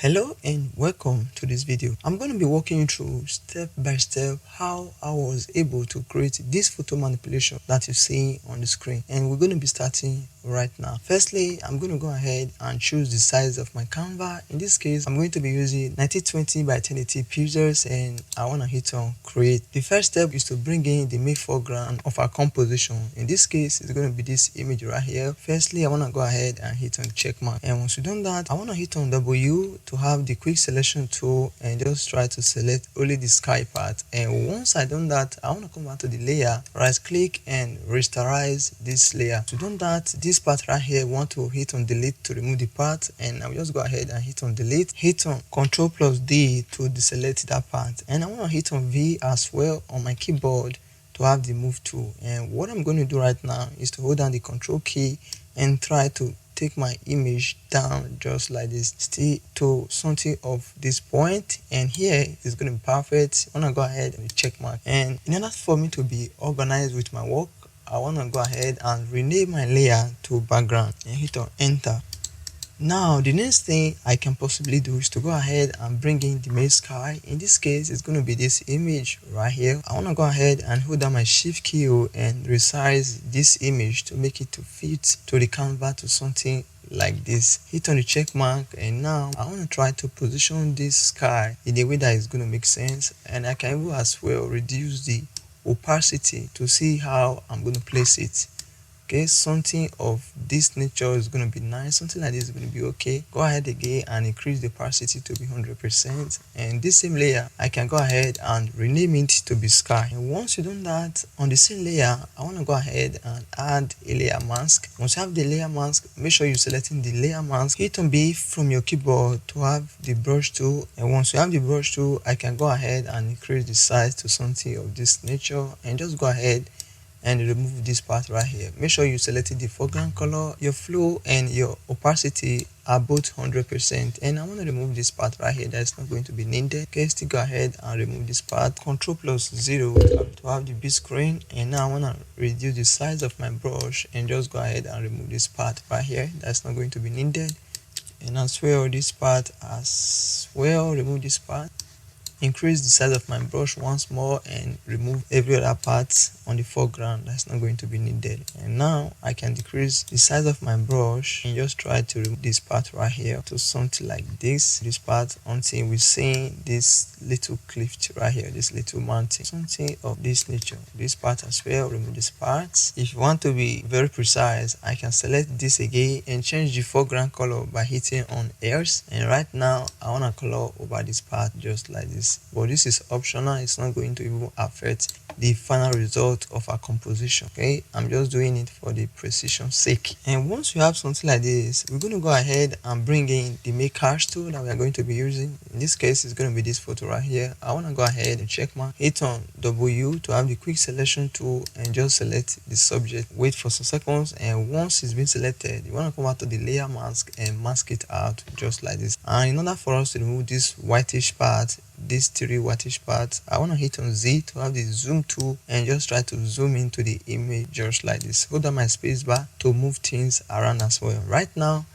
Hello and welcome to this video. I'm going to be walking you through step by step how I was able to create this photo manipulation that you see on the screen, and we're going to be starting right now. Firstly, I'm going to go ahead and choose the size of my Canva. In this case, I'm going to be using 1920 by 1080 pixels, and I want to hit on create. The first step is to bring in the main foreground of our composition. In this case, it's going to be this image right here. Firstly, I want to go ahead and hit on check mark, and once you've done that, I want to hit on W to have the quick selection tool and just try to select only the sky part. And once I done that, I want to come back to the layer, right click and rasterize this layer. To do that, this part right here, I want to hit on delete to remove the part, and I'll just go ahead and hit on delete, hit on Ctrl+D to deselect that part, and I want to hit on V as well on my keyboard to have the move tool. And what I'm going to do right now is to hold down the control key and try to take my image down just like this, still to something of this point, and here is going to be perfect. I want to go ahead and check mark, and in order for me to be organized with my work, I want to go ahead and rename my layer to background and hit on enter. Now the next thing I can possibly do is to go ahead and bring in the main sky. In this case, it's going to be this image right here. I want to go ahead and hold down my shift key and resize this image to make it to fit to the canvas to something like this. Hit on the check mark, and now I want to try to position this sky in a way that is going to make sense, and I can even as well reduce the opacity to see how I'm going to place it. Okay, something of this nature is going to be nice, something like this is going to be okay. Go ahead again and increase the opacity to be 100%, and this same layer I can go ahead and rename it to be sky. And once you done that, on the same layer I want to go ahead and add a layer mask. Once you have the layer mask, make sure you're selecting the layer mask, hit on B from your keyboard to have the brush tool, and once you have the brush tool, I can go ahead and increase the size to something of this nature, and just go ahead and remove this part right here. Make sure you selected the foreground color, your flow and your opacity are both 100%, and I want to remove this part right here that's not going to be needed. Okay, still go ahead and remove this part. Ctrl+0 to have the big screen, and now I want to reduce the size of my brush and just go ahead and remove this part right here that's not going to be needed, and as well this part as well. Remove this part, increase the size of my brush once more, and remove every other part on the foreground that's not going to be needed. And now I can decrease the size of my brush and just try to remove this part right here to something like this part until we see this little cliff right here, this little mountain, something of this nature. This part as well, remove this part. If you want to be very precise, I can select this again and change the foreground color by hitting on airs, and right now I want to color over this part just like this, but this is optional. It's not going to even affect the final result of our composition. Okay, I'm just doing it for the precision sake. And once you have something like this, we're going to go ahead and bring in the make cache tool that we are going to be using. In this case, it's going to be this photo right here. I want to go ahead and check mark, hit on W to have the quick selection tool, and just select the subject. Wait for some seconds, and once it's been selected, you want to come out to the layer mask and mask it out just like this. And in order for us to remove this whitish part, this 3 whitish part, I want to hit on Z to have the zoom tool and just try to zoom into the image just like this. Hold down my space bar to move things around as well. Right now,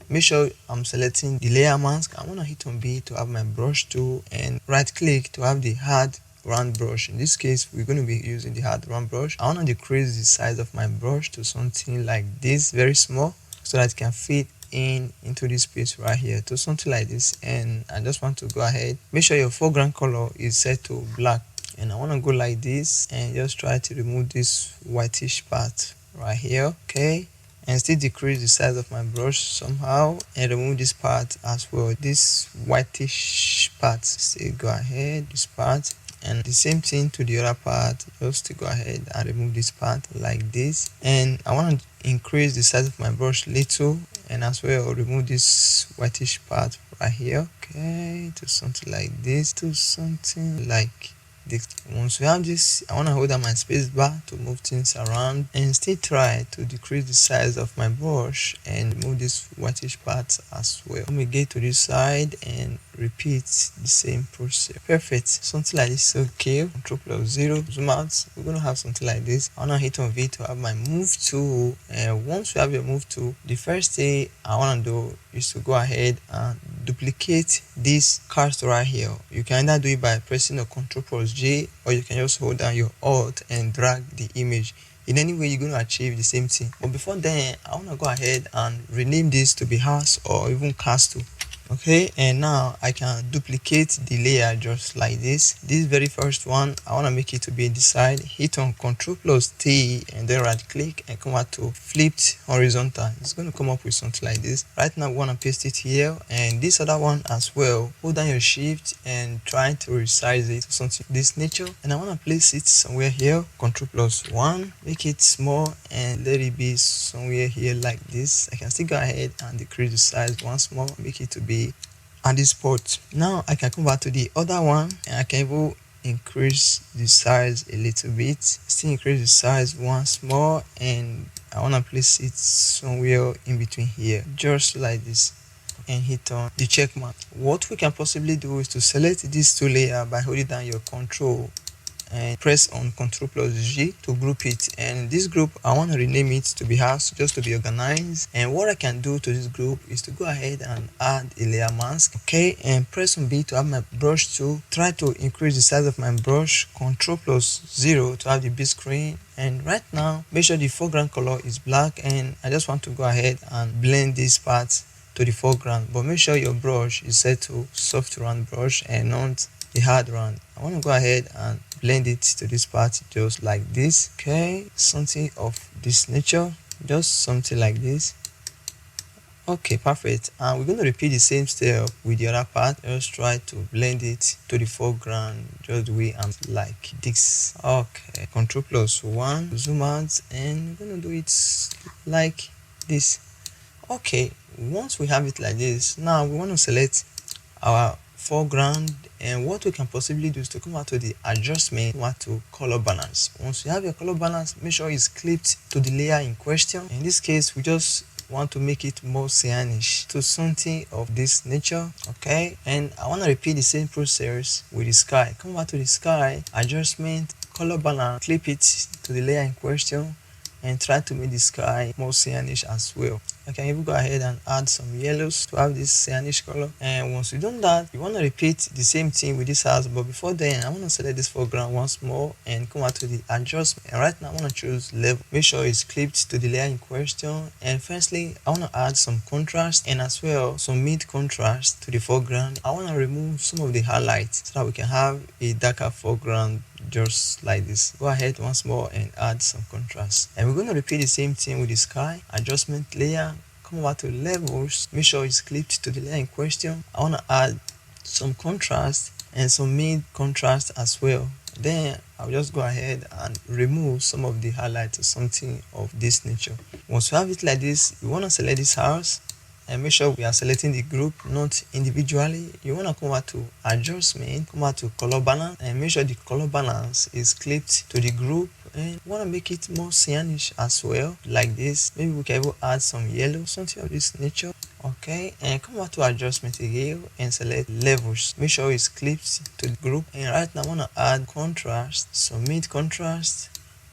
make sure I'm selecting the layer mask. I want to hit on B to have my brush tool, and right click to have the hard round brush. In this case, we're going to be using the hard round brush. I want to decrease the size of my brush to something like this, very small, so that it can fit into this space right here to something like this. And I just want to go ahead, make sure your foreground color is set to black, and I want to go like this and just try to remove this whitish part right here. Okay, and still decrease the size of my brush somehow and remove this part as well, this whitish part. Still go ahead, this part, and the same thing to the other part, just to go ahead and remove this part like this. And I want to increase the size of my brush little, and as well remove this whitish part right here. Okay, to something like this, to something like this. Once we have this, I want to hold down my space bar to move things around and still try to decrease the size of my brush and remove this whitish part as well. Let me get to this side and repeat the same process. Perfect, something like this. Okay, Ctrl+0, zoom out. We're going to have something like this. I want to hit on V to have my move tool, and once you have your move tool, the first thing I want to do is to go ahead and duplicate this cursor right here. You can either do it by pressing a Ctrl+J, or you can just hold down your Alt and drag the image. In any way, you're going to achieve the same thing. But before then, I want to go ahead and rename this to be house or even castle. Okay, and now I can duplicate the layer just like this. This very first one, I want to make it to be in the side. Hit on Ctrl+T and then right click and come out to flipped horizontal. It's going to come up with something like this. Right now we want to paste it here, and this other one as well. Hold down your shift and try to resize it to something this nature, and I want to place it somewhere here. Ctrl+1, make it small and let it be somewhere here like this. I can still go ahead and decrease the size once more, make it to be at this spot. Now I can come back to the other one and I can even increase the size a little bit, still increase the size once more, and I want to place it somewhere in between here just like this, and hit on the check mark. What we can possibly do is to select these two layers by holding down your control and press on Ctrl+G to group it. And this group, I want to rename it to be house, just to be organized. And what I can do to this group is to go ahead and add a layer mask. Okay, and press on B to have my brush tool. Try to increase the size of my brush. Ctrl+0 to have the big screen. And right now, make sure the foreground color is black, and I just want to go ahead and blend this part to the foreground. But make sure your brush is set to soft round brush and not the hard round. I want to go ahead and blend it to this part just like this. Okay, something of this nature, just something like this. Okay, perfect. And we're going to repeat the same step with the other part. Just try to blend it to the foreground just the way I'm like this. Okay, Ctrl+1, zoom out, and we're going to do it like this. Okay, once we have it like this, now we want to select our foreground, and what we can possibly do is to come out to the adjustment, come out to color balance. Once you have your color balance, make sure it's clipped to the layer in question. In this case, we just want to make it more cyanish to something of this nature. Okay, and I want to repeat the same process with the sky. Come back to the sky, adjustment, color balance, clip it to the layer in question, and try to make the sky more cyanish as well. I can even go ahead and add some yellows to have this cyanish color. And once you've done that, you want to repeat the same thing with this house. But before then, I want to select this foreground once more and come out to the adjustment. And right now, I want to choose level. Make sure it's clipped to the layer in question. And firstly, I want to add some contrast and as well some mid contrast to the foreground. I want to remove some of the highlights so that we can have a darker foreground just like this. Go ahead once more and add some contrast. And we're going to repeat the same thing with the sky. Adjustment layer, come over to levels, make sure it's clipped to the layer in question. I want to add some contrast and some mid contrast as well. Then I'll just go ahead and remove some of the highlights or something of this nature. Once you have it like this, you want to select this house and make sure we are selecting the group, not individually. You want to come out to adjustment, come out to color balance, and make sure the color balance is clipped to the group. And want to make it more cyanish as well, like this. Maybe we can even add some yellow, something of this nature. Okay, and come back to adjustment again and select levels. Make sure it's clipped to the group. And right now I want to add contrast, some mid contrast,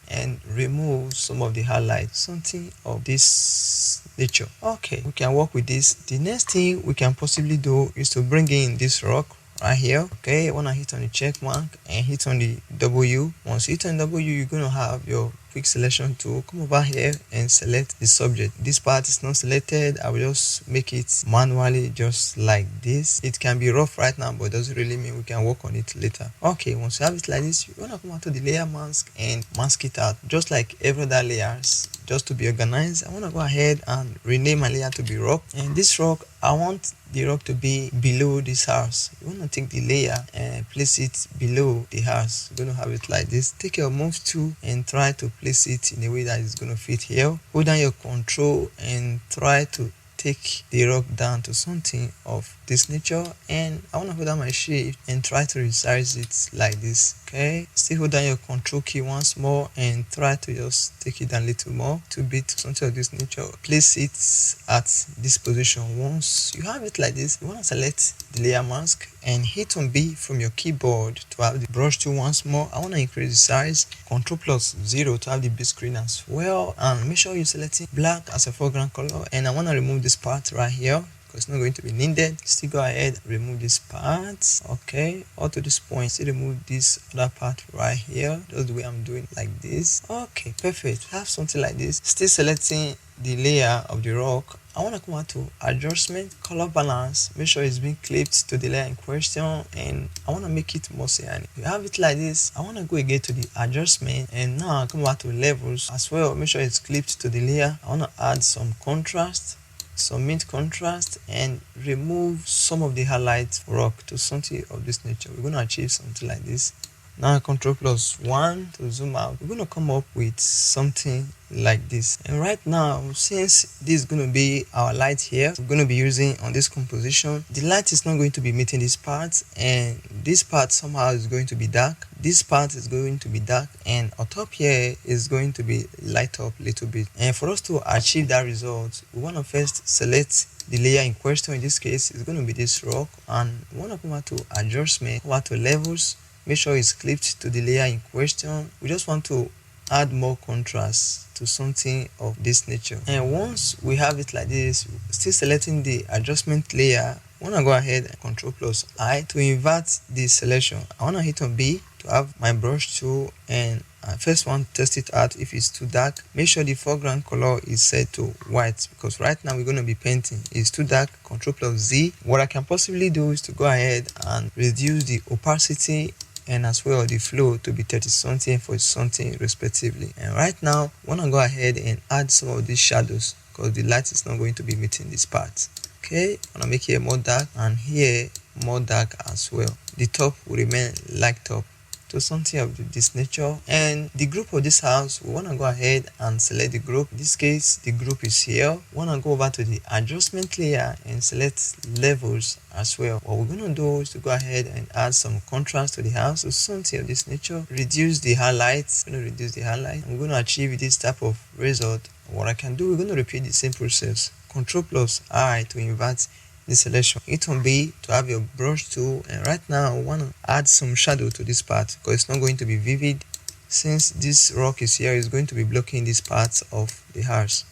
and remove some of the highlights, something of this nature. Okay, we can work with this. The next thing we can possibly do is to bring in this rock right here. Okay, I want to hit on the check mark and hit on the W. Once you hit on W, you're going to have your quick selection tool. Come over here and select the subject. This part is not selected. I will just make it manually just like this. It can be rough right now, but it doesn't really mean we can work on it later. Okay, once you have it like this, you want to come out to the layer mask and mask it out just like every other layers. Just to be organized, I want to go ahead and rename my layer to be rock. And this rock, I want the rock to be below this house. You want to take the layer and place it below the house. You're going to have it like this. Take your move tool and try to place it in a way that is going to fit here. Hold down your control and try to take the rock down to something of this nature. And I want to hold down my shift and try to resize it like this. Okay, still hold down your control key once more and try to just take it down a little more to be to something of this nature. Place it at this position. Once you have it like this, you want to select the layer mask and hit on B from your keyboard to have the brush tool once more. I want to increase the size. Ctrl+0 to have the big screen as well, and make sure you're selecting black as a foreground color. And I want to remove this part right here because it's not going to be needed. Still go ahead and remove this part. Okay, up to this point, still remove this other part right here, just the way I'm doing like this. Okay, perfect. Have something like this. Still selecting the layer of the rock. I want to come out to adjustment, color balance, make sure it's being clipped to the layer in question, and I want to make it more cyanic. You have it like this. I want to go again to the adjustment, and now I come back to levels as well. Make sure it's clipped to the layer. I want to add some contrast, some mint contrast, and remove some of the highlight rock to something of this nature. We're going to achieve something like this. Now Ctrl+1 to zoom out. We're going to come up with something like this. And right now, since this is going to be our light here, we're going to be using on this composition, the light is not going to be meeting this part, and this part somehow is going to be dark. This part is going to be dark, and on top here is going to be light up a little bit. And for us to achieve that result, we want to first select the layer in question. In this case, it's going to be this rock, and we want to come out to adjustment, come out to levels. Make sure it's clipped to the layer in question. We just want to add more contrast to something of this nature. And once we have it like this, still selecting the adjustment layer, I want to go ahead and Ctrl+I to invert the selection. I want to hit on B to have my brush tool, and I first want to test it out if it's too dark. Make sure the foreground color is set to white, because right now we're going to be painting. It's too dark. Ctrl+Z. What I can possibly do is to go ahead and reduce the opacity and as well the flow to be 30 something and 40 something respectively. And right now I want to go ahead and add some of these shadows, because the light is not going to be meeting this part. Okay, I want to make here more dark and here more dark as well. The top will remain light top to something of this nature. And the group of this house, we want to go ahead and select the group. In this case, the group is here. We want to go over to the adjustment layer and select levels as well. What we're going to do is to go ahead and add some contrast to the house, so something of this nature. Reduce the highlights. We're going to reduce the highlight. I'm going to achieve this type of result. What I can do, we're going to repeat the same process. Ctrl+I to invert the selection. Hit on B to have your brush tool, and right now I want to add some shadow to this part, because it's not going to be vivid. Since this rock is here, it's going to be blocking this part of the house.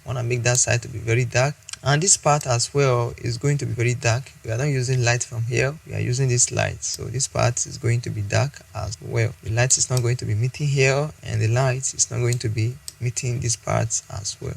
I want to make that side to be very dark, and this part as well is going to be very dark. We are not using light from here, we are using this light, so this part is going to be dark as well. The light is not going to be meeting here, and the light is not going to be meeting this part as well.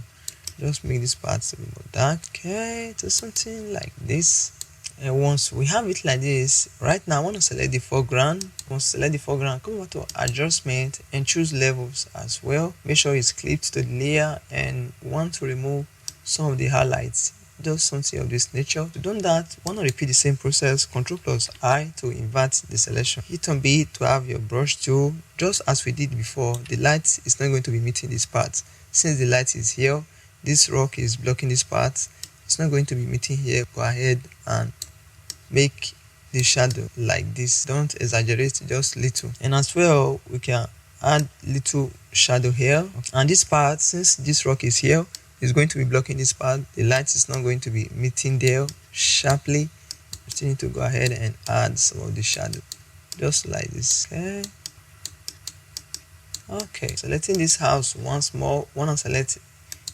Just make this part to be more dark. Okay, to something like this. And once we have it like this, right now I want to select the foreground. Once select the foreground, come over to adjustment and choose levels as well. Make sure it's clipped to the layer, and want to remove some of the highlights, just something of this nature. To do that, want to repeat the same process. Ctrl+I to invert the selection. Hit on B to have your brush tool. Just as we did before, the light is not going to be meeting this part. Since the light is here, this rock is blocking this part, it's not going to be meeting here. Go ahead and make the shadow like this. Don't exaggerate, just little. And as well, we can add little shadow here. And this part, since this rock is here, is going to be blocking this part. The light is not going to be meeting there sharply. We still need to go ahead and add some of the shadow, just like this. Okay, selecting this house once more. Want to select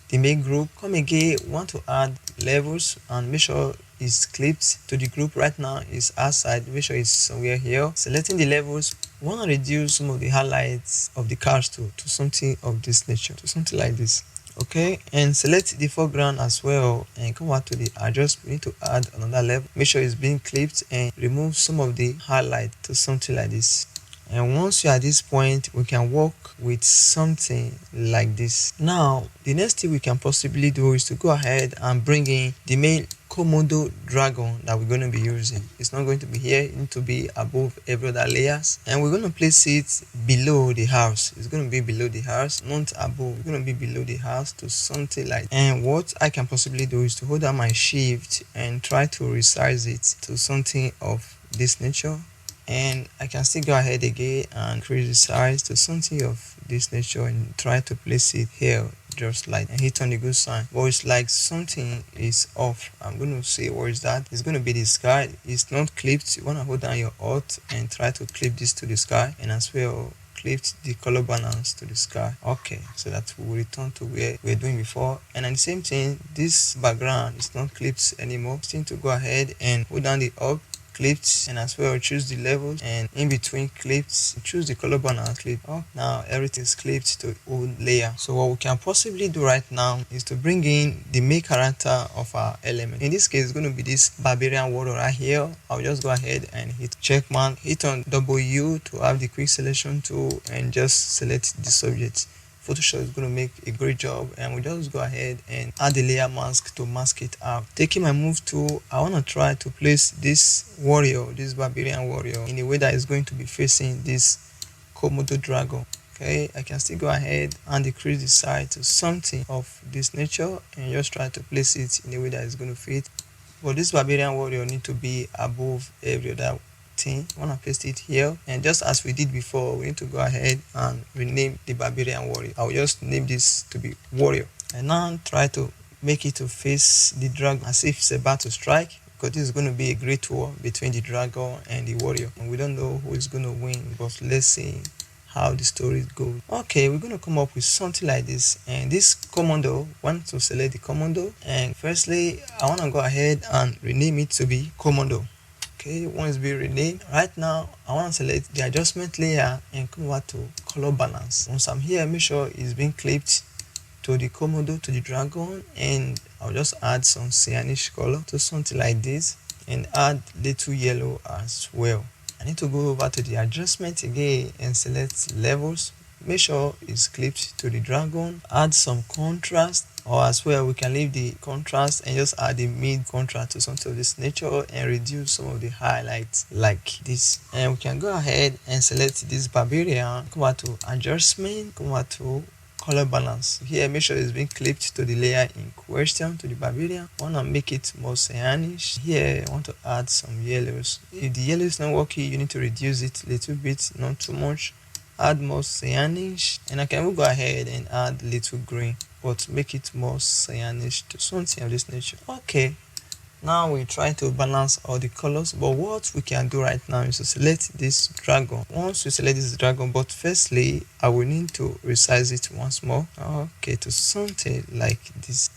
the main group. Come again, want to add levels and make sure it's clipped to the group. Right now is outside, make sure it's somewhere here. Selecting the levels, want to reduce some of the highlights of the cars to something of this nature, to something like this. Okay, and select the foreground as well, and come out to the adjust. We need to add another level. Make sure it's being clipped and remove some of the highlight to something like this. And once you're at this point, we can work with something like this. Now, the next thing we can possibly do is to go ahead and bring in the main Komodo dragon that we're going to be using. It's not going to be here, it needs to be above every other layers. And we're going to place it below the house. It's going to be below the house, not above. It's going to be below the house to something like that. And what I can possibly do is to hold down my shift and try to resize it to something of this nature. And I can still go ahead again and increase the size to something of this nature and try to place it here, just like, and hit on the good sign. But it's like something is off. I'm going to say what is that. It's going to be the sky. It's not clipped. You want to hold down your Alt and try to clip this to the sky, and as well clipped the color balance to the sky. Okay, so that we will return to where we were doing before. And then the same thing, this background is not clipped anymore. Still to go ahead and hold down the up, clipped, and as well choose the levels, and in between clips choose the color balance clip. Oh, now everything is clipped to old layer. So what we can possibly do right now is to bring in the main character of our element. In this case, it's going to be this barbarian warrior right here. I'll just go ahead and hit check mark, hit on W to have the quick selection tool, and just select the subject. Photoshop is going to make a great job, and we just go ahead and add the layer mask to mask it out. Taking my move tool, I want to try to place this warrior, this barbarian warrior, in a way that is going to be facing this Komodo dragon. Okay, I can still go ahead and decrease the size to something of this nature and just try to place it in a way that is going to fit. But this barbarian warrior need to be above every other thing. I want to paste it here, and just as we did before, we need to go ahead and rename the barbarian warrior. I'll just name this to be warrior, and now try to make it to face the dragon as if it's about to strike, because this is going to be a great war between the dragon and the warrior, and we don't know who is going to win, but let's see how the story goes. Okay, we're going to come up with something like this, and this Komodo, want to select the Komodo, and firstly I want to go ahead and rename it to be Komodo. Okay, once be renamed, right now I want to select the adjustment layer and come over to color balance. Once I'm here, make sure it's being clipped to the Komodo, to the dragon, and I'll just add some cyanish color to something like this, and add little yellow as well. I need to go over to the adjustment again and select levels. Make sure it's clipped to the dragon, add some contrast, or as well we can leave the contrast and just add the mid contrast to something of this nature and reduce some of the highlights like this. And we can go ahead and select this barbarian, come over to adjustment, come over to color balance. Here make sure it's being clipped to the layer in question, to the barbarian. I want to make it more cyanish. Here I want to add some yellows. If the yellow is not working, you need to reduce it a little bit, not too much. Add more cyanish, and I can go ahead and add little green, but make it more cyanish to something of this nature. Okay, now we try to balance all the colors, but what we can do right now is to select this dragon. Once we select this dragon, but firstly I will need to resize it once more. Okay, to something like this.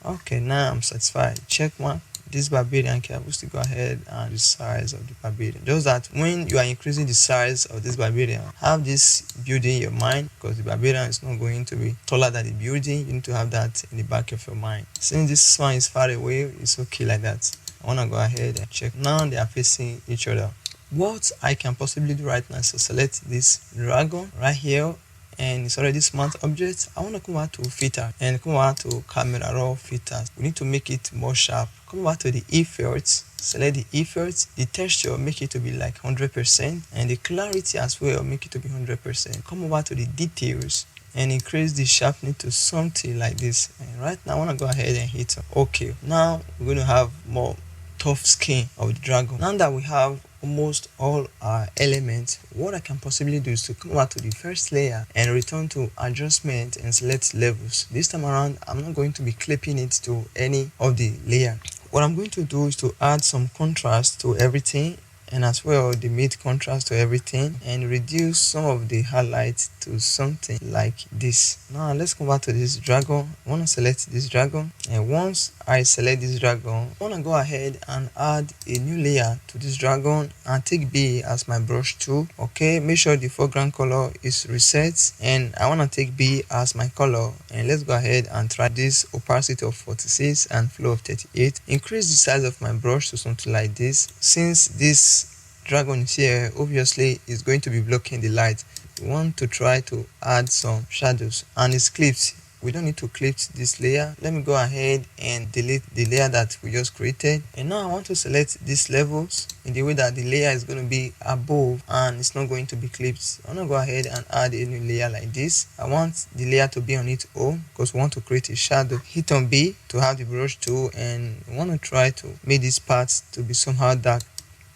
Okay, now I'm satisfied. Check mark. This barbarian can still go ahead and the size of the barbarian. Just that when you are increasing the size of this barbarian, have this building in your mind, because the barbarian is not going to be taller than the building. You need to have that in the back of your mind. Since this one is far away, it's okay like that. I want to go ahead and check. Now they are facing each other. What I can possibly do right now is to select this dragon right here, and it's already smart object. I want to come over to filter and come over to camera raw filters. We need to make it more sharp. Come over to the effects, select the effects, the texture, make it to be like 100%, and the clarity as well, make it to be 100%. Come over to the details and increase the sharpness to something like this. And right now I want to go ahead and hit OK. Now we're going to have more tough skin of the dragon. Now that we have almost all our elements, what I can possibly do is to come over to the first layer and return to adjustment and select levels. This time around I'm not going to be clipping it to any of the layer. What I'm going to do is to add some contrast to everything, and as well the mid contrast to everything, and reduce some of the highlights to something like this. Now let's come back to this dragon. I want to select this dragon, and once I select this dragon, I want to go ahead and add a new layer to this dragon and take B as my brush tool. Okay, make sure the foreground color is reset, and I want to take B as my color, and let's go ahead and try this opacity of 46 and flow of 38. Increase the size of my brush to something like this. Since this dragon here obviously is going to be blocking the light, we want to try to add some shadows, and it's clipped. We don't need to clip this layer. Let me go ahead and delete the layer that we just created, and now I want to select these levels in the way that the layer is going to be above and it's not going to be clipped. I'm going to go ahead and add a new layer like this. I want the layer to be on its own because we want to create a shadow. Hit on B to have the brush tool, and we want to try to make this part to be somehow dark,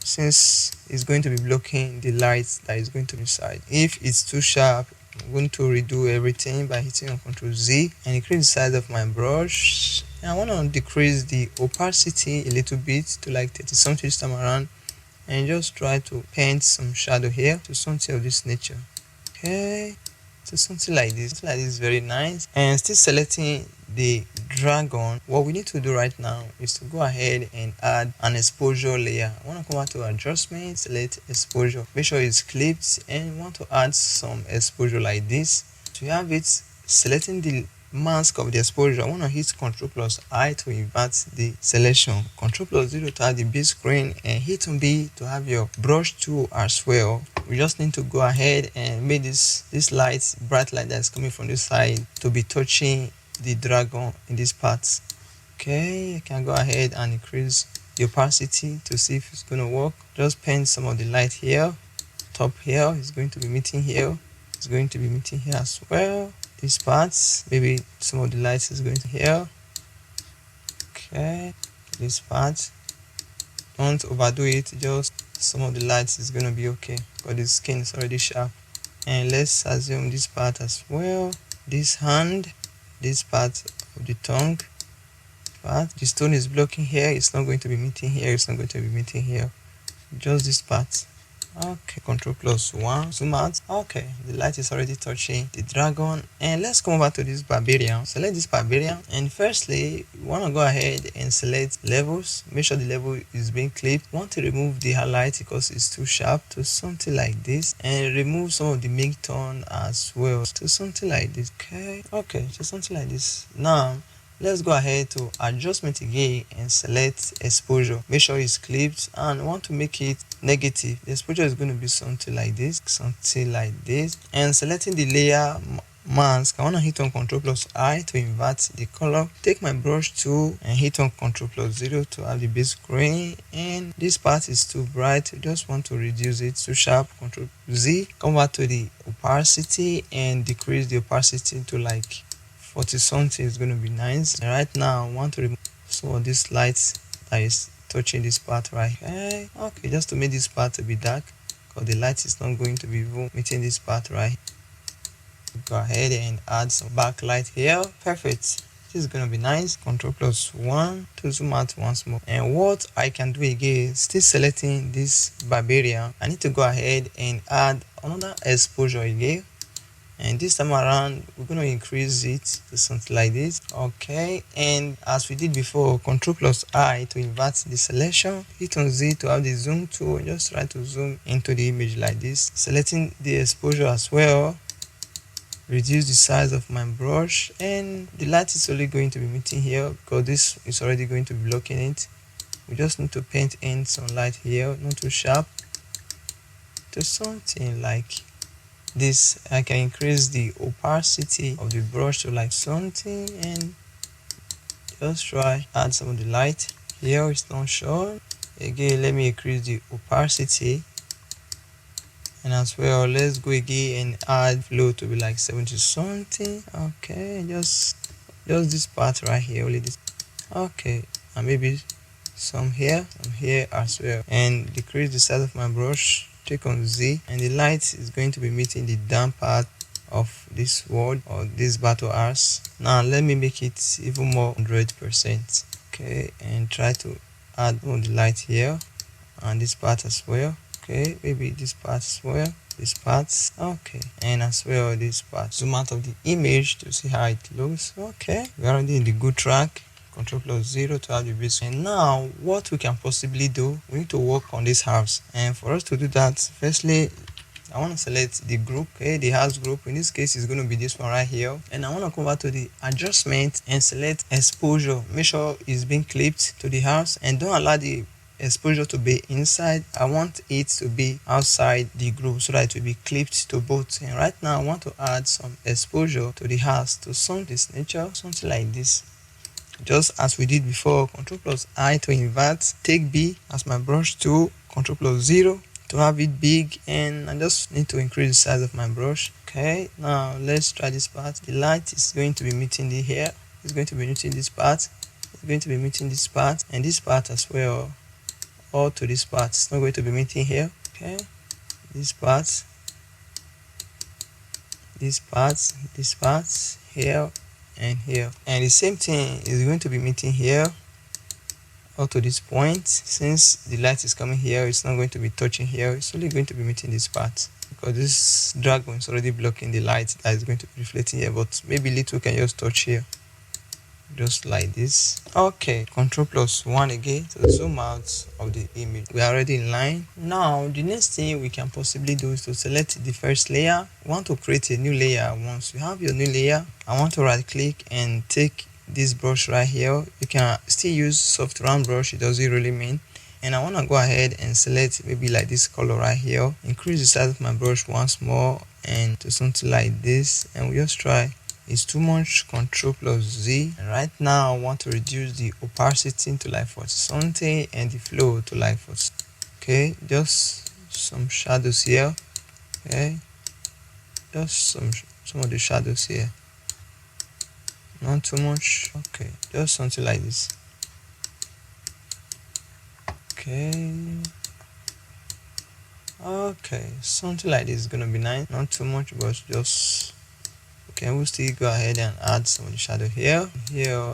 since it's going to be blocking the light that is going to be inside. If it's too sharp, I'm going to redo everything by hitting on Ctrl Z and increase the size of my brush. And I want to decrease the opacity a little bit to like 30 something this time around, and just try to paint some shadow here to something of this nature. Okay, so something like this. Something like this is very nice. And still selecting the dragon, what we need to do right now is to go ahead and add an exposure layer. I want to come out to adjustment, select exposure, make sure it's clipped, and want to add some exposure like this. To have it, selecting the mask of the exposure, I want to hit Ctrl plus I to invert the selection, Ctrl plus 0 to have the big screen, and hit on B to have your brush tool as well. We just need to go ahead and make this light, bright light that's coming from this side, to be touching the dragon in this part. Okay, I can go ahead and increase the opacity to see if it's going to work. Just paint some of the light here. Top here is going to be meeting here. It's going to be meeting here as well. These parts, maybe some of the lights is going to here. Okay, this part, don't overdo it, just some of the lights is going to be okay because the skin is already sharp. And let's assume this part as well, this hand, this part of the tongue part. The stone is blocking here, it's not going to be meeting here, it's not going to be meeting here, just this part. Okay, Ctrl plus 1, zoom out. Okay, the light is already touching the dragon. And let's come over to this barbarian. Select this barbarian, and firstly we want to go ahead and select levels. Make sure the level is being clipped. Want to remove the highlight because it's too sharp, to something like this, and remove some of the mid-tone as well to something like this. Okay, to something like this. Now let's go ahead to adjustment again and select exposure. Make sure it's clipped, and want to make it negative. The exposure is going to be something like this, and selecting the layer mask, I want to hit on Ctrl plus I to invert the color. Take my brush tool and hit on Ctrl plus 0 to have the base grain, and this part is too bright, just want to reduce it, too sharp. Ctrl Z, come back to the opacity and decrease the opacity to like 40 something. Is going to be nice. And right now I want to remove some of this lights that is touching this part right here. Okay, just to make this part to be dark because the light is not going to be meeting this part right. Go ahead and add some backlight here. Perfect. This is going to be nice. Ctrl plus 1 to zoom out once more. And what I can do again, still selecting this barbarian, I need to go ahead and add another exposure again. And this time around we're going to increase it to something like this. Okay, and as we did before, Ctrl plus I to invert the selection, hit on Z to have the zoom tool, and just try to zoom into the image like this. Selecting the exposure as well, reduce the size of my brush, and the light is only going to be meeting here because this is already going to be blocking it. We just need to paint in some light here, not too sharp, to something like this. I can increase the opacity of the brush to like something, and just try add some of the light here. It's not shown. Again, let me increase the opacity, and as well let's go again and add flow to be like 70 something. Okay, just this part right here, only this. Okay, and maybe some here as well, and decrease the size of my brush. Click on Z, and the light is going to be meeting the down part of this word or this battle arse. Now let me make it even more 100%. Okay, and try to add on the light here and this part as well. Okay, maybe this part as well, this part. Okay, and as well this part. Zoom out of the image to see how it looks. Okay, we're already in the good track. Ctrl plus 0 to have the base. And now what we can possibly do, we need to work on this house, and for us to do that, firstly I want to select the group. Okay, the house group, in this case is going to be this one right here, and I want to come back to the adjustment and select exposure. Make sure it's being clipped to the house, and don't allow the exposure to be inside. I want it to be outside the group so that it will be clipped to both. And right now I want to add some exposure to the house to some this nature, something like this. Just as we did before, Ctrl plus I to invert, take B as my brush tool, Ctrl plus 0 to have it big, and I just need to increase the size of my brush. Okay, now let's try this part. The light is going to be meeting the hair, it's going to be meeting this part, it's going to be meeting this part, and this part as well, or to this part. It's not going to be meeting here. Okay, this part, this part, here and here, and the same thing is going to be meeting here or to this point. Since the light is coming here, it's not going to be touching here, it's only going to be meeting this part. because this dragon is already blocking the light that is going to be reflecting here, but maybe little can just touch here, just like this. Okay, Ctrl+1 again to zoom out of the image. We are already in line. Now the next thing we can possibly do is to select the first layer. We want to create a new layer. Once you have your new layer, I want to right click and take this brush right here. You can still use soft round brush, it doesn't really mean. And I want to go ahead and select maybe like this color right here, increase the size of my brush once more and to something like this, and we just try. It's too much, Ctrl+Z. And right now I want to reduce the opacity to like 40 something and the flow to like 40. Okay, just some shadows here. Okay, just some of the shadows here, not too much. Okay, just something like this. Okay, something like this is gonna be nice, not too much, but just okay. We'll still go ahead and add some of the shadow here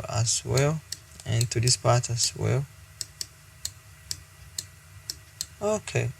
as well, and to this part as well. Okay,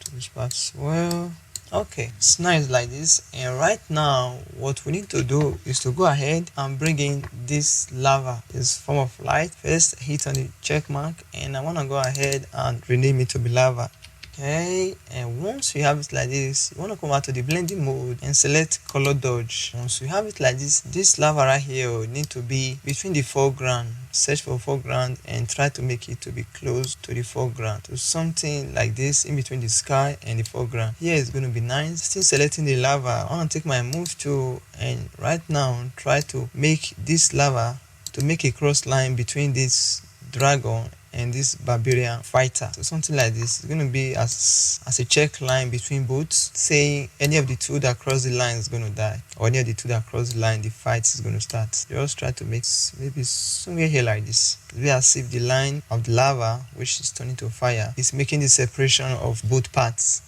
to this part as well. Okay, it's nice like this. And right now what we need to do is to go ahead and bring in this lava, this form of light. First hit on the check mark, and I want to go ahead and rename it to be lava. Okay, and once you have it like this, you want to come out to the blending mode and select color dodge. Once you have it like this lava right here will need to be between the foreground. Search for foreground and try to make it to be close to the foreground, to something like this in between the sky and the foreground. Here is going to be nice. Still selecting the lava, I want to take my move tool and right now try to make this lava to make a cross line between this dragon and this barbarian fighter. So something like this is going to be as a check line between both, saying any of the two that cross the line is going to die, or any of the two that cross the line, the fight is going to start. Just try to make maybe somewhere here like this. It'll be as if the line of the lava, which is turning to fire, is making the separation of both parts.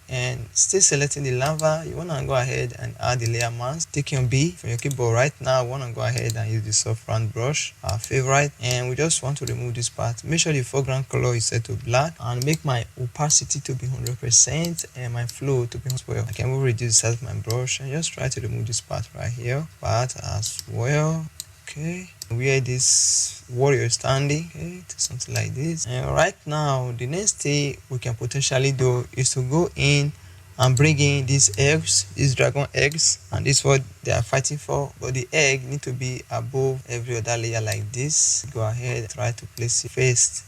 And still selecting the lava, you want to go ahead and add the layer mask. Take your B from your keyboard. Right now I want to go ahead and use the soft round brush, our favorite, and we just want to remove this part. Make sure the foreground color is set to black and make my opacity to be 100% and my flow to be as well. I can reduce the size of my brush and just try to remove this part right here, part as well. Okay, where this warrior is standing, okay, to something like this. And right now the next thing we can potentially do is to go in and bring in these eggs, these dragon eggs, and this is what they are fighting for. But the egg need to be above every other layer like this. Go ahead and try to place it first.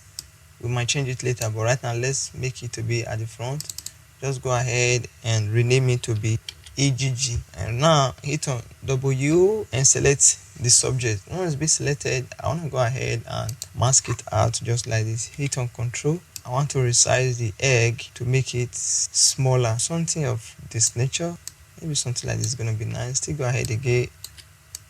We might change it later, but right now let's make it to be at the front. Just go ahead and rename it to be EGG, and now hit on W and select the subject. Once it's been selected, I want to go ahead and mask it out just like this. Hit on Control. I want to resize the egg to make it smaller, something of this nature. Maybe something like this is going to be nice. Still go ahead again,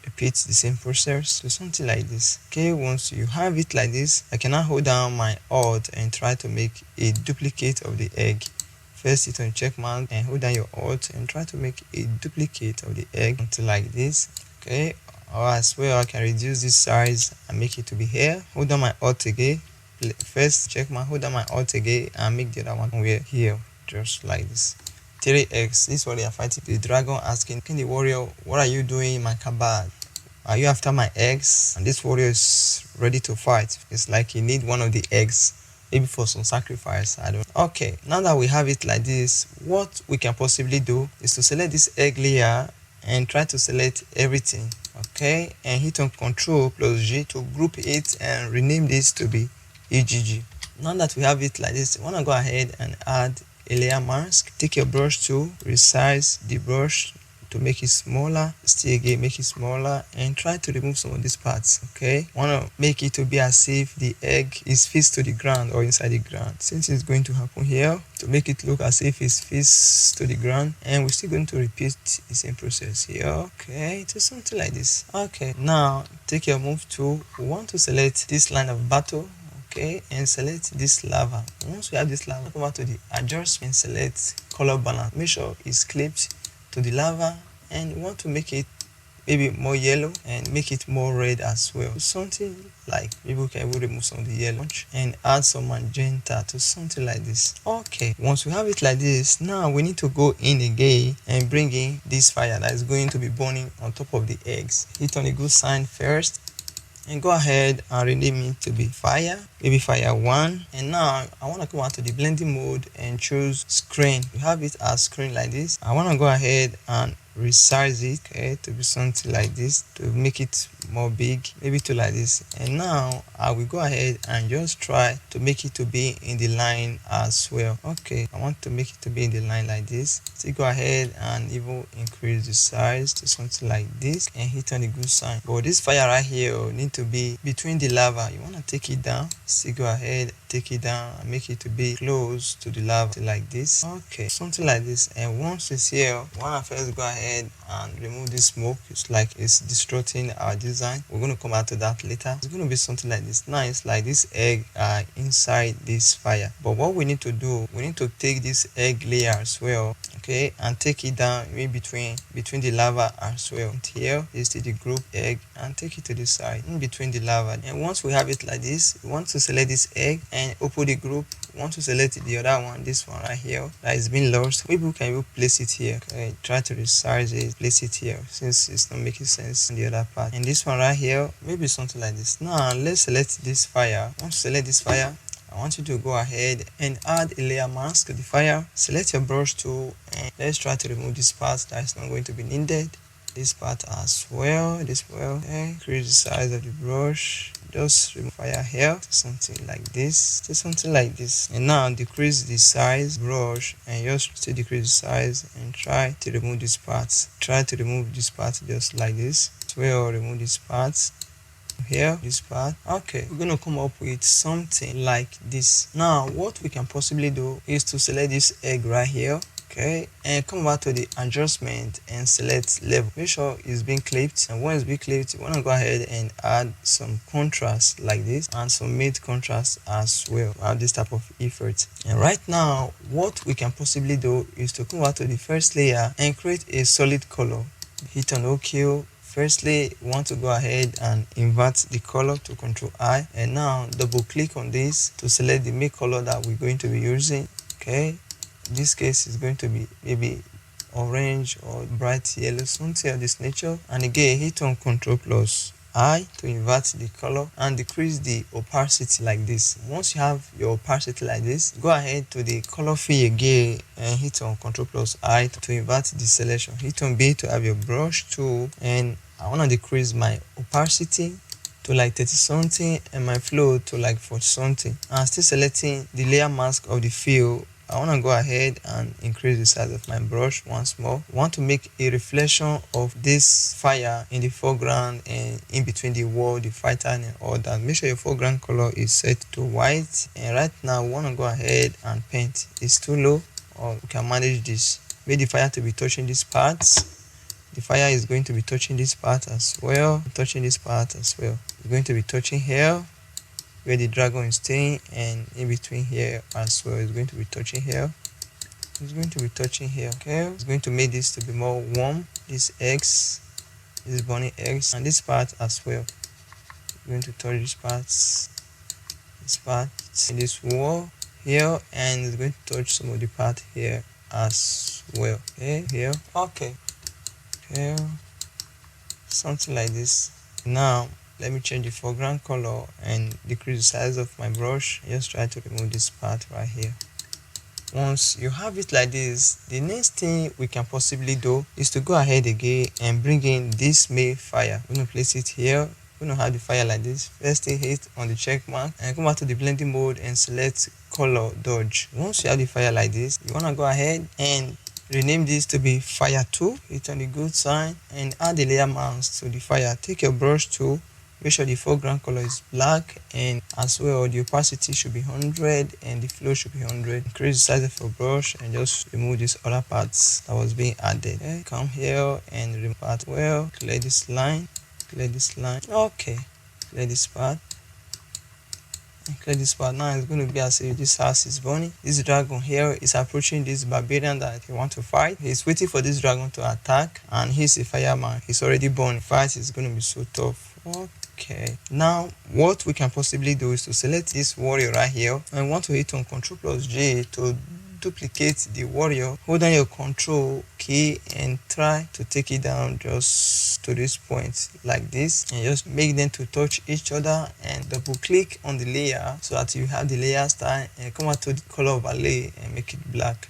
repeat the same process, so something like this. Okay, once you have it like this, I can now hold down my Alt and try to make a duplicate of the egg. First hit on check mark and hold down your Alt and try to make a duplicate of the egg until like this. Okay, or as well I can reduce this size and make it to be here. Hold down my Alt again. First check mark, hold down my Alt again and make the other one here, just like this. 3x, this is what they are fighting. The dragon asking the warrior, what are you doing in my cabal? Are you after my eggs? And this warrior is ready to fight. It's like he need one of the eggs, maybe for some sacrifice, I don't know. Okay, now that we have it like this, what we can possibly do is to select this egg layer and try to select everything. Okay, and hit on Ctrl+G to group it and rename this to be EGG. Now that we have it like this, I want to go ahead and add a layer mask. Take your brush tool, resize the brush to make it smaller. Still again, make it smaller and try to remove some of these parts. Okay, want to make it to be as if the egg is fixed to the ground or inside the ground, since it's going to happen here, to make it look as if it's fixed to the ground. And we're still going to repeat the same process here. Okay, to something like this. Okay, now take your move tool. We want to select this line of battle. Okay, and select this lava. Once we have this lava, come over to the adjustment, select color balance. Make sure it's clipped to the lava, and we want to make it maybe more yellow and make it more red as well. Something like maybe we can even remove some of the yellow and add some magenta to something like this. Okay, once we have it like this, now we need to go in again and bring in this fire that is going to be burning on top of the eggs. Hit on the good sign first and go ahead and rename it to be fire, maybe fire 1. And now I want to come out to the blending mode and choose screen. You have it as screen like this. I want to go ahead and resize it, okay, to be something like this, to make it more big, maybe to like this. And now I will go ahead and just try to make it to be in the line as well. Okay, I want to make it to be in the line like this. So go ahead and even increase the size to something like this and hit on the good sign. But this fire right here need to be between the lava. You want to take it down. So go ahead, take it down and make it to be close to the lava like this. Okay, something like this. And once it's here, I want to first go ahead and remove this smoke. It's like it's distorting our design. We're going to come out to that later. It's going to be something like this. Now it's like this egg are inside this fire. But what we need to do, we need to take this egg layer as well, okay, and take it down in between the lava as well. And here is the group egg and take it to the side in between the lava. And once we have it like this, we want to select this egg and open the group. We want to select the other one, this one right here that is being lost. Maybe we can even place it here. Okay, try to resize it, place it here since it's not making sense in the other part. And this one right here, maybe something like this. Now let's select this fire. I want to select this fire. I want you to go ahead and add a layer mask to the fire. Select your brush tool and let's try to remove this part that is not going to be needed. This part as well, okay. Increase the size of the brush. Just remove fire here to something like this, and now decrease the size brush and just still decrease the size and try to remove this part. Just like this. Well, remove this part here, this part. Okay, we're gonna come up with something like this. Now what we can possibly do is to select this egg right here, okay, and come back to the adjustment and select level. Make sure it's being clipped, and when it's being clipped, you want to go ahead and add some contrast like this and some mid contrast as well. Add this type of effect. And right now what we can possibly do is to come back to the first layer and create a solid color. Hit on OK. Firstly, we want to go ahead and invert the color to Ctrl I, and now double click on this to select the main color that we're going to be using. Okay, in this case is going to be maybe orange or bright yellow, something of this nature. And again, hit on Ctrl plus I to invert the color and decrease the opacity like this. Once you have your opacity like this, go ahead to the color field again and hit on Ctrl plus I to invert the selection. Hit on B to have your brush tool, and I want to decrease my opacity to like 30 something and my flow to like 40 something. I'm still selecting the layer mask of the field. I want to go ahead and increase the size of my brush once more. I want to make a reflection of this fire in the foreground and in between the wall, the fighter and all that. Make sure your foreground color is set to white. And right now we want to go ahead and paint. It's too low, or we can manage this. Make the fire to be touching these parts. The fire is going to be touching this part as well. It's going to be touching here where the dragon is staying, and in between here as well. It's going to be touching here. Okay, it's going to make this to be more warm. These eggs, these burning eggs, and this part as well. We're going to touch this part in this wall here, and it's going to touch some of the part here as well. Okay, here. Okay, here, something like this. Now let me change the foreground color and decrease the size of my brush. Just try to remove this part right here. Once you have it like this, the next thing we can possibly do is to go ahead again and bring in this main fire. We're going to place it here. We're going to have the fire like this. First thing, hit on the check mark and come back to the blending mode and select color dodge. Once you have the fire like this, you want to go ahead and rename this to be fire 2. Hit on the good sign and add the layer mask to the fire. Take your brush tool. Make sure the foreground color is black, and as well the opacity should be 100 and the flow should be 100. Increase the size of your brush and just remove these other parts that was being added. Okay, come here and remove part well. Clear this line. Okay, clear this part. clear this part. Now it's going to be as if this house is burning. This dragon here is approaching this barbarian that he wants to fight. He's waiting for this dragon to attack, and he's a fireman. He's already burning. Fight is going to be so tough. Okay, now what we can possibly do is to select this warrior right here, and we want to hit on Ctrl+J to duplicate the warrior. Hold down your Control key and try to take it down just to this point like this, and just make them to touch each other, and double click on the layer so that you have the layer style, and come out to the color overlay and make it black.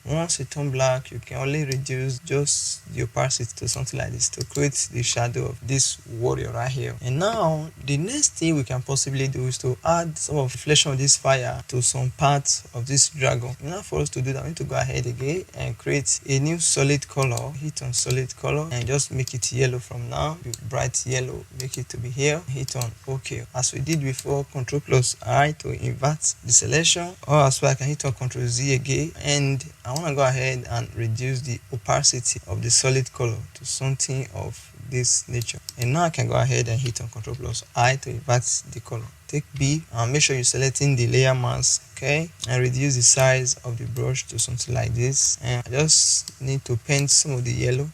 Once it turns black, you can only reduce just the opacity to something like this to create the shadow of this warrior right here. And now the next thing we can possibly do is to add some of the reflection of this fire to some parts of this dragon. Now for us to do that, we need to go ahead again and create a new solid color. Hit on solid color and just make it yellow from now. Bright yellow, make it to be here. Hit on OK. As we did before, Ctrl+I to invert the selection, or as well I can hit on Ctrl+Z again, and I want to go ahead and reduce the opacity of the solid color to something of this nature. And now I can go ahead and hit on Ctrl+I to invert the color. Take B and make sure you're selecting the layer mask, okay, and reduce the size of the brush to something like this. And I just need to paint some of the yellow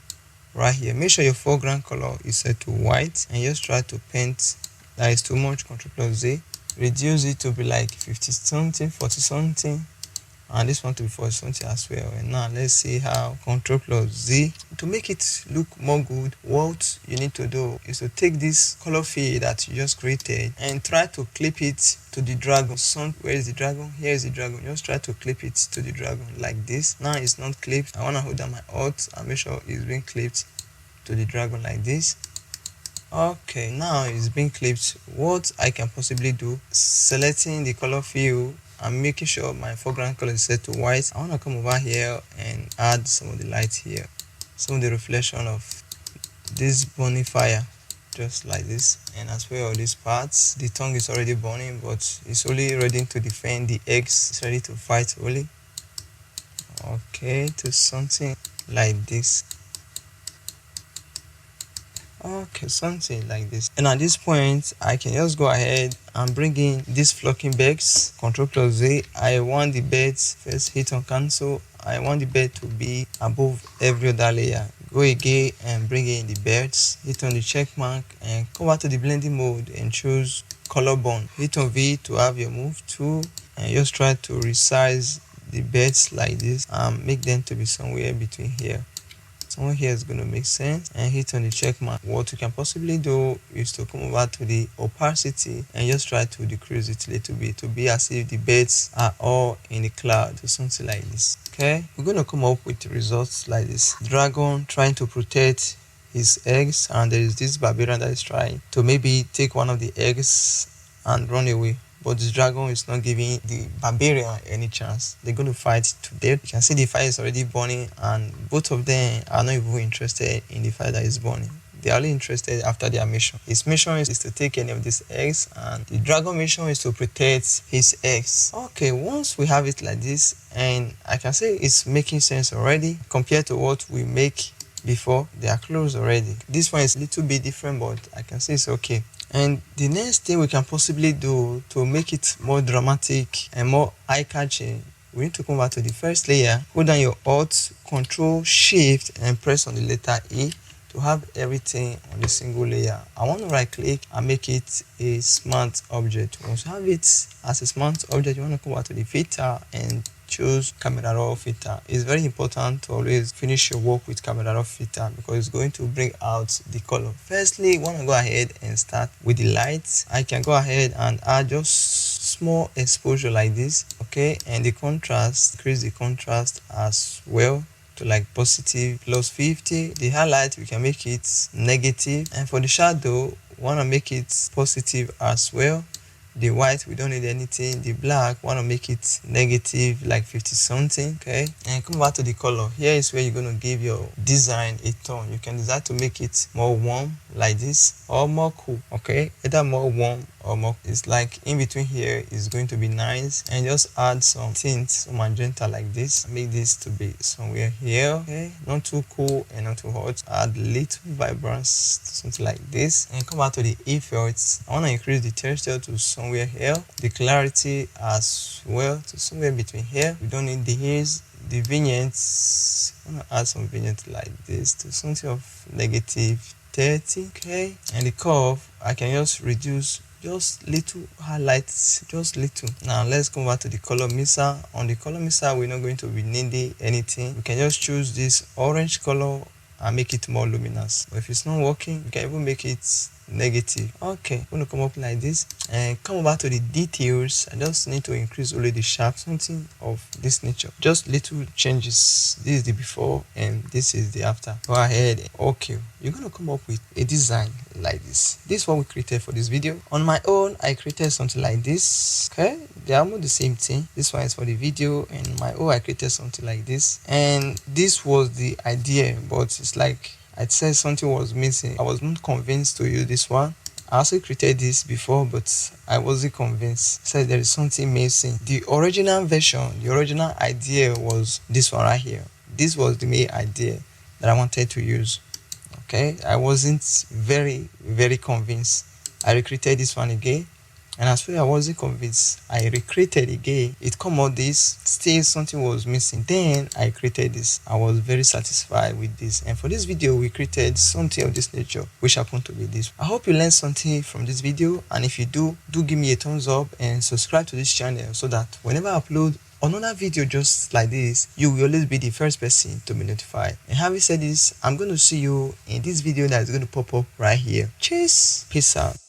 right here. Make sure your foreground color is set to white, and just try to paint. That is too much. Ctrl+Z, reduce it to be like 50 something, 40 something, and this one to be for something as well. And now let's see how. Ctrl+Z to make it look more good. What you need to do is to take this color field that you just created and try to clip it to the dragon. Where is the dragon? Here is the dragon. Just try to clip it to the dragon like this. Now it's not clipped. I want to hold down my Alt and make sure it's being clipped to the dragon like this. Okay, now it's being clipped. What I can possibly do, selecting the color field and making sure my foreground color is set to white, I want to come over here and add some of the light here, some of the reflection of this burning fire, just like this. And as well these parts, the tongue is already burning, but it's only ready to defend. The eggs is ready to fight only. Okay, to something like this. Okay, something like this. And at this point I can just go ahead and bring in these flocking birds. Ctrl+Z. I want the birds, first hit on cancel. I want the bird to be above every other layer. Go again and bring in the birds. Hit on the check mark and come back to the blending mode and choose color bond. Hit on V to have your move tool, and just try to resize the birds like this and make them to be somewhere between here. Somewhere here is going to make sense, and hit on the check mark. What you can possibly do is to come over to the opacity and just try to decrease it a little bit to be as if the birds are all in the cloud or something like this. Okay, we're going to come up with results like this. Dragon trying to protect his eggs, and there is this barbarian that is trying to maybe take one of the eggs and run away. But the dragon is not giving the barbarian any chance. They're going to fight to death. You can see the fire is already burning, and both of them are not even interested in the fire that is burning. They are only interested after their mission. His mission is to take any of these eggs, and the dragon mission is to protect his eggs. Okay, once we have it like this, and I can say it's making sense already compared to what we make before. They are close already. This one is a little bit different, but I can say it's okay. And the next thing we can possibly do to make it more dramatic and more eye-catching, we need to come back to the first layer, hold down your Alt, Control, Shift, and press on the letter E to have everything on the single layer. I want to right click and make it a smart object. Once you have it as a smart object, you want to come back to the filter and choose camera raw filter. It's very important to always finish your work with camera raw filter because it's going to bring out the color. Firstly, you want to go ahead and start with the lights. I can go ahead and add just small exposure like this, okay, and the contrast, increase the contrast as well to like positive +50. The highlight, we can make it negative, and for the shadow, want to make it positive as well. The white, we don't need anything. The black, want to make it negative like 50 something, okay. And come back to the color. Here is where you're going to give your design a tone. You can decide to make it more warm like this or more cool, okay, either more warm or more. It's like in between here is going to be nice, and just add some tint, some magenta like this. Make this to be somewhere here. Okay, not too cool and not too hot. Add little vibrance to something like this, and come back to the effects. I want to increase the texture to somewhere here, the clarity as well to somewhere between here. We don't need the haze. The vignettes, I'm gonna add some vignettes like this to something of negative 30. Okay, and the curve I can just reduce just little highlights, just little. Now let's come back to the color mixer. On the color mixer, we're not going to be needing anything. We can just choose this orange color and make it more luminous. But if it's not working, you can even make it negative. Okay, I'm gonna come up like this and come back to the details. I just need to increase only the sharp, something of this nature, just little changes. This is the before and this is the after. Go ahead. Okay, you're gonna come up with a design like this. This is what we created for this video. On my own, I created something like this. Okay, they are almost the same thing. This one is for the video, and my own I created something like this, and this was the idea, but it's like I said something was missing. I was not convinced to use this one. I also created this before, but I wasn't convinced. Said there is something missing. The original version, the original idea was this one right here. This was the main idea that I wanted to use. Okay, I wasn't very convinced. I recreated this one again, and as well I wasn't convinced. I recreated again. It come out this, still something was missing. Then I created this. I was very satisfied with this, and for this video we created something of this nature, which happened to be this. I hope you learned something from this video, and if you do give me a thumbs up and subscribe to this channel, so that whenever I upload another video just like this, you will always be the first person to be notified. And having said this, I'm going to see you in this video that is going to pop up right here. Cheers, peace out.